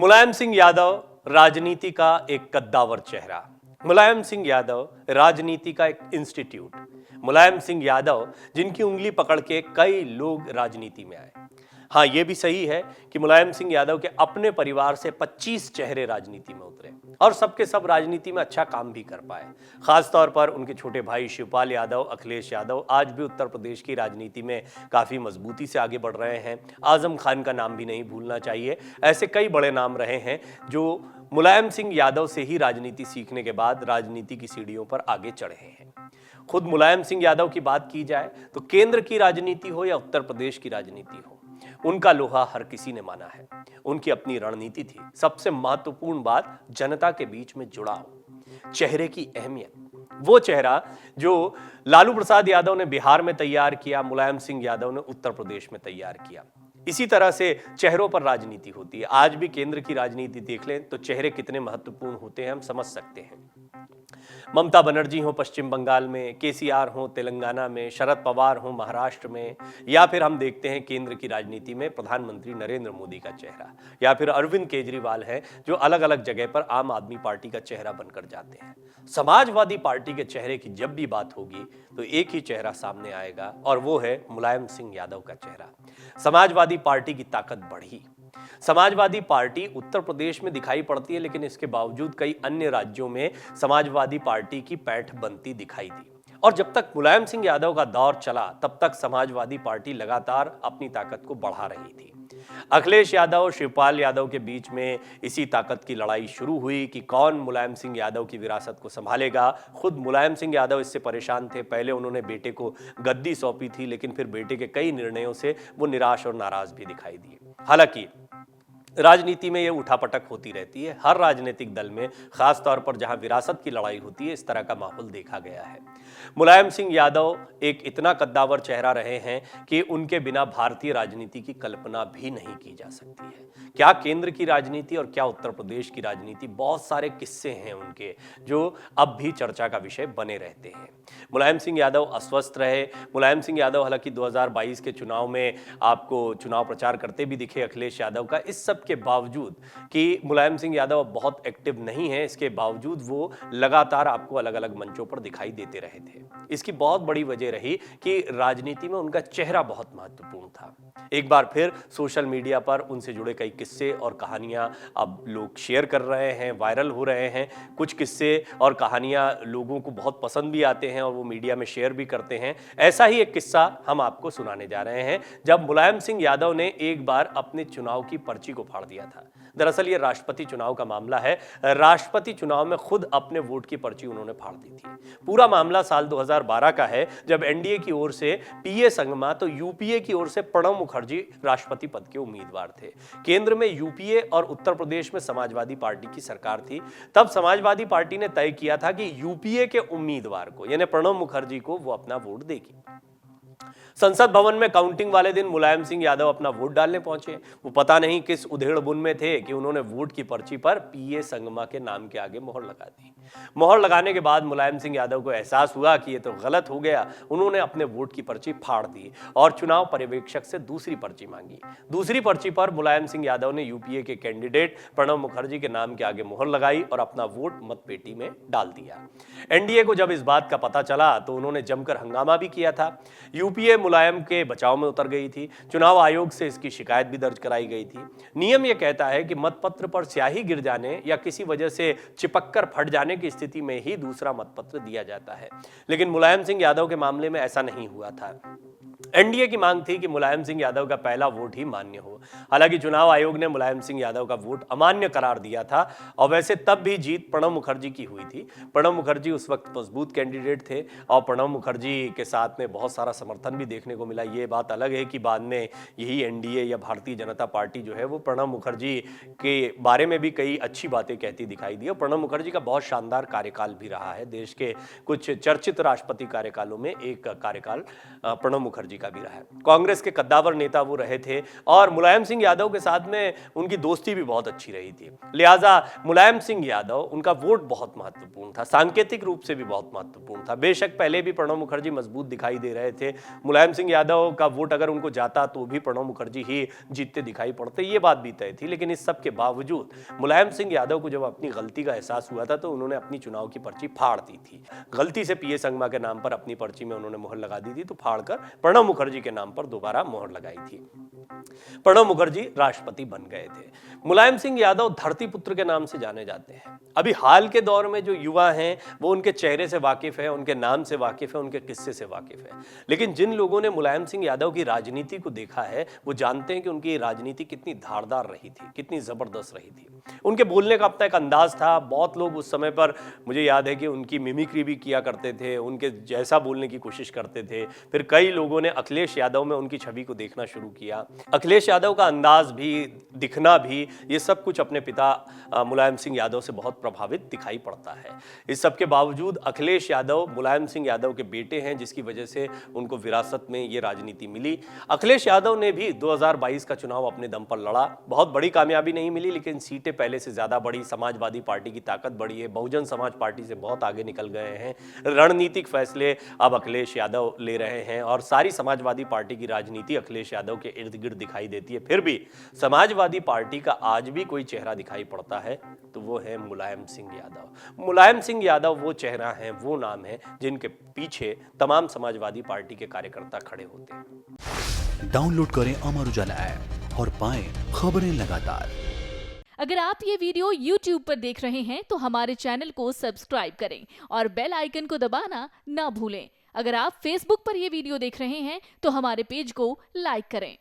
मुलायम सिंह यादव राजनीति का एक कद्दावर चेहरा, मुलायम सिंह यादव राजनीति का एक इंस्टीट्यूट, मुलायम सिंह यादव जिनकी उंगली पकड़ के कई लोग राजनीति में आए। हाँ, यह भी सही है कि मुलायम सिंह यादव के अपने परिवार से 25 चेहरे राजनीति में उतरे और सबके सब राजनीति में अच्छा काम भी कर पाए। खासतौर पर उनके छोटे भाई शिवपाल यादव, अखिलेश यादव आज भी उत्तर प्रदेश की राजनीति में काफी मजबूती से आगे बढ़ रहे हैं। आजम खान का नाम भी नहीं भूलना चाहिए। ऐसे कई बड़े नाम रहे हैं जो मुलायम सिंह यादव से ही राजनीति सीखने के बाद राजनीति की सीढ़ियों पर आगे चढ़े हैं। खुद मुलायम सिंह यादव की बात की जाए तो केंद्र की राजनीति हो या उत्तर प्रदेश की राजनीति हो, उनका लोहा हर किसी ने माना है। उनकी अपनी रणनीति थी। सबसे महत्वपूर्ण बात, जनता के बीच में जुड़ाव, चेहरे की अहमियत। वो चेहरा जो लालू प्रसाद यादव ने बिहार में तैयार किया, मुलायम सिंह यादव ने उत्तर प्रदेश में तैयार किया। इसी तरह से चेहरों पर राजनीति होती है। आज भी केंद्र की राजनीति देख लें तो चेहरे कितने महत्वपूर्ण होते हैं हम समझ सकते हैं। ममता बनर्जी हो पश्चिम बंगाल में, केसीआर हो तेलंगाना में, शरद पवार हो महाराष्ट्र में, या फिर हम देखते हैं केंद्र की राजनीति में प्रधानमंत्री नरेंद्र मोदी का चेहरा, या फिर अरविंद केजरीवाल है जो अलग अलग जगह पर आम आदमी पार्टी का चेहरा बनकर जाते हैं। समाजवादी पार्टी के चेहरे की जब भी बात होगी तो एक ही चेहरा सामने आएगा और वो है मुलायम सिंह यादव का चेहरा। समाजवादी पार्टी की ताकत बढ़ी। समाजवादी पार्टी उत्तर प्रदेश में दिखाई पड़ती है, लेकिन इसके बावजूद कई अन्य राज्यों में समाजवादी पार्टी की पैठ बनती दिखाई दी। और जब तक मुलायम सिंह यादव का दौर चला तब तक समाजवादी पार्टी लगातार अपनी ताकत को बढ़ा रही थी। अखिलेश यादव, शिवपाल यादव के बीच में इसी ताकत की लड़ाई शुरू हुई कि कौन मुलायम सिंह यादव की विरासत को संभालेगा। खुद मुलायम सिंह यादव इससे परेशान थे। पहले उन्होंने बेटे को गद्दी सौंपी थी, लेकिन फिर बेटे के कई निर्णयों से वो निराश और नाराज भी दिखाई दिए। हालांकि राजनीति में यह उठापटक होती रहती है। हर राजनीतिक दल में, खास तौर पर जहां विरासत की लड़ाई होती है, इस तरह का माहौल देखा गया है। मुलायम सिंह यादव एक इतना कद्दावर चेहरा रहे हैं कि उनके बिना भारतीय राजनीति की कल्पना भी नहीं की जा सकती है। क्या केंद्र की राजनीति और क्या उत्तर प्रदेश की राजनीति, बहुत सारे किस्से हैं उनके जो अब भी चर्चा का विषय बने रहते हैं। मुलायम सिंह यादव अस्वस्थ रहे। मुलायम सिंह यादव हालांकि 2022 के चुनाव में आपको चुनाव प्रचार करते भी दिखे अखिलेश यादव का। इस सब के बावजूद कि मुलायम सिंह यादव बहुत एक्टिव नहीं है, इसके बावजूद वो लगातार आपको अलग अलग मंचों पर दिखाई देते रहे थे। इसकी बहुत बड़ी वजह रही कि राजनीति में उनका चेहरा बहुत महत्वपूर्ण था। एक बार फिर सोशल मीडिया पर उनसे जुड़े कई किस्से और कहानियां अब लोग शेयर कर रहे हैं, वायरल हो रहे हैं। कुछ किस्से और कहानियां लोगों को बहुत पसंद भी आते हैं और वो मीडिया में शेयर भी करते हैं। ऐसा ही एक किस्सा हम आपको सुनाने जा रहे हैं, जब मुलायम सिंह यादव ने एक बार अपने चुनाव की पर्ची को फाड़ दिया था। दरअसल ये राष्ट्रपति चुनाव का मामला है। राष्ट्रपति चुनाव में खुद अपने वोट की पर्ची उन्होंने फाड़ दी थी। पूरा मामला साल 2012 का है, जब एनडीए की ओर से पीए संगमा तो यूपीए की ओर से प्रणब मुखर्जी राष्ट्रपति पद के उम्मीदवार थे। केंद्र में यूपीए और उत्तर प्रदेश में समाजवादी पार्टी की सरकार थी। तब समाजवादी पार्टी ने तय किया था कि यूपीए के उम्मीदवार को, यानी प्रणब मुखर्जी को, वो अपना वोट देगी। संसद भवन में काउंटिंग वाले दिन मुलायम सिंह यादव अपना वोट डालने पहुंचे। वो पता नहीं किस उधेड़ बुन में थे कि उन्होंने वोट की पर्ची पर पीए संगमा के नाम के आगे मोहर लगा दी। मोहर लगाने के बाद मुलायम सिंह यादव को एहसास हुआ कि ये तो गलत हो गया। उन्होंने अपने वोट की पर्ची फाड़ दी और चुनाव पर्यवेक्षक से दूसरी पर्ची मांगी। दूसरी पर्ची पर मुलायम सिंह यादव ने यूपीए के कैंडिडेट प्रणब मुखर्जी के नाम के आगे मोहर लगाई और अपना वोट मतपेटी में डाल दिया। एनडीए को जब इस बात का पता चला तो उन्होंने जमकर हंगामा भी किया था। यूपीए मुलायम के बचाव में उतर गई थी। चुनाव आयोग से इसकी शिकायत भी दर्ज कराई गई थी। नियम यह कहता है कि मतपत्र पर स्याही गिर जाने या किसी वजह से चिपककर फट जाने की स्थिति में ही दूसरा मतपत्र दिया जाता है, लेकिन मुलायम सिंह यादव के मामले में ऐसा नहीं हुआ था। एनडीए की मांग थी कि मुलायम सिंह यादव का पहला वोट ही मान्य हो। हालांकि चुनाव आयोग ने मुलायम सिंह यादव का वोट अमान्य करार दिया था और वैसे तब भी जीत प्रणब मुखर्जी की हुई थी। प्रणब मुखर्जी उस वक्त मजबूत कैंडिडेट थे और प्रणब मुखर्जी के साथ में बहुत सारा समर्थन भी देखने को मिला। ये बात अलग है कि बाद में यही एनडीए या भारतीय जनता पार्टी जो है वो प्रणब मुखर्जी के बारे में भी कई अच्छी बातें कहती दिखाई दी। और प्रणब मुखर्जी का बहुत शानदार कार्यकाल भी रहा है। देश के कुछ चर्चित राष्ट्रपति कार्यकालों में एक कार्यकाल प्रणब मुखर्जी का भी रहा है। कांग्रेस के कद्दावर नेता वो रहे थे और मुलायम सिंह यादव के साथ में उनकी दोस्ती भी बहुत अच्छी रही थी। लिहाजा मुलायम सिंह यादव, उनका वोट बहुत महत्वपूर्ण था, सांकेतिक रूप से भी बहुत महत्वपूर्ण था। बेशक पहले भी प्रणब मुखर्जी मजबूत दिखाई दे रहे थे, मुलायम सिंह यादव का वोट अगर उनको जाता तो भी प्रणब मुखर्जी ही जीतते दिखाई पड़ते, ये बात भी तय थी। लेकिन इस सब के बावजूद मुलायम सिंह यादव को जब अपनी गलती का एहसास हुआ था तो उन्होंने अपनी चुनाव की पर्ची फाड़ दी थी। गलती से पीए संगमा के नाम पर अपनी पर्ची में उन्होंने मोहर लगा दी थी, तो फाड़कर प्रणब मुखर्जी के नाम पर दोबारा मोहर लगाई थी। प्रणब मुखर्जी राष्ट्रपति बन गए थे। मुलायम सिंह यादव धरती पुत्र के नाम से जाने जाते हैं। अभी हाल के दौर में जो युवा हैं वो उनके चेहरे से वाकिफ है, उनके नाम से वाकिफ है, उनके किस्से से वाकिफ है। लेकिन जिन लोगों ने मुलायम सिंह यादव की राजनीति को देखा है वो जानते हैं कि उनकी राजनीति कितनी धारदार रही थी, कितनी जबरदस्त रही थी। उनके बोलने का अपना एक अंदाज था। बहुत लोग उस समय पर, मुझे याद है कि उनकी मिमिक्री भी किया करते थे, उनके जैसा बोलने की कोशिश करते थे। फिर कई लोगों ने अखिलेश यादव में उनकी छवि को देखना शुरू किया। अखिलेश यादव का अंदाज भी, दिखना भी, ये सब कुछ अपने पिता मुलायम सिंह यादव से बहुत प्रभावित दिखाई पड़ता है। इस सब के बावजूद अखिलेश यादव मुलायम सिंह यादव के बेटे हैं, जिसकी वजह से उनको विरासत में ये राजनीति मिली। अखिलेश यादव ने भी 2022 का चुनाव अपने दम पर लड़ा। बहुत बड़ी कामयाबी नहीं मिली, लेकिन सीटें पहले से ज्यादा बढ़ी। समाजवादी पार्टी की ताकत बढ़ी है, बहुजन समाज पार्टी से बहुत आगे निकल गए हैं। रणनीतिक फैसले अब अखिलेश यादव ले रहे हैं और सारी समाजवादी पार्टी की राजनीति अखिलेश यादव के इर्द गिर्द दिखाई देती है। फिर भी समाजवादी पार्टी का आज भी कोई चेहरा दिखाई पड़ता है तो वो है मुलायम सिंह यादव। मुलायम सिंह यादव वो चेहरा है, वो नाम है जिनके पीछे तमाम समाजवादी पार्टी के कार्यकर्ता खड़े होते हैं। डाउनलोड करें अमर उजाला ऐप और पाएं खबरें लगातार। अगर आप ये वीडियो YouTube पर देख रहे हैं तो हमारे चैनल को सब्सक्राइब करें और बेल आइकन को दबाना ना भूलें। अगर आप Facebook पर ये वीडियो देख रहे हैं तो हमारे पेज को लाइक करें।